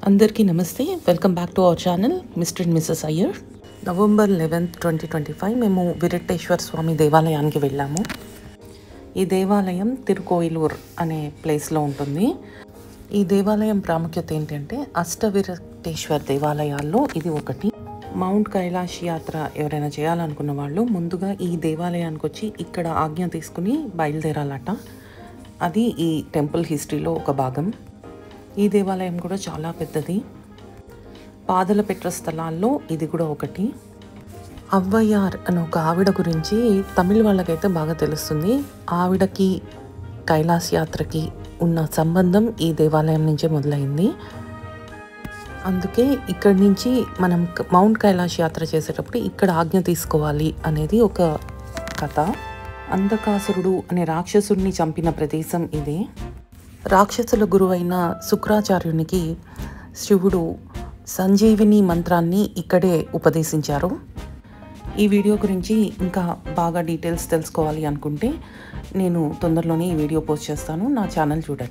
అందరికీ నమస్తే. Welcome back to our channel mister and Mrs Iyer. November 11, 2025 మేము విరట్టేశ్వర స్వామి దేవాలయానికి వెళ్ళాము. ఈ దేవాలయం తిరుకోయిలూర్ అనే ప్లేస్లో ఉంటుంది. ఈ దేవాలయం ప్రాముఖ్యత ఏంటంటే అష్టవిరట్టేశ్వర దేవాలయాల్లో ఇది ఒకటి. మౌంట్ కైలాష్ యాత్ర ఎవరైనా చేయాలనుకున్న వాళ్ళు ముందుగా ఈ దేవాలయానికి వచ్చి ఇక్కడ ఆజ్ఞ తీసుకుని బయలుదేరాలట. అది ఈ టెంపుల్ హిస్టరీలో ఒక భాగం. ఈ దేవాలయం కూడా చాలా పెద్దది. పాదల పెట్ర స్థలాల్లో ఇది కూడా ఒకటి. అవ్వయ్యార్ అని ఒక ఆవిడ గురించి తమిళ వాళ్ళకైతే బాగా తెలుస్తుంది. ఆవిడకి కైలాస్ యాత్రకి ఉన్న సంబంధం ఈ దేవాలయం నుంచే మొదలైంది. అందుకే ఇక్కడి నుంచి మనం మౌంట్ కైలాష్ యాత్ర చేసేటప్పుడు ఇక్కడ ఆజ్ఞ తీసుకోవాలి అనేది ఒక కథ. అంధకాసురుడు అనే రాక్షసుడిని చంపిన ప్రదేశం ఇదే. రాక్షసుల గురువైన శుక్రాచార్యునికి శివుడు సంజీవిని మంత్రాన్ని ఇక్కడే ఉపదేశించారు. ఈ వీడియో గురించి ఇంకా బాగా డీటెయిల్స్ తెలుసుకోవాలి అనుకుంటే నేను తొందరలోనే ఈ వీడియో పోస్ట్ చేస్తాను. నా ఛానల్ చూడండి.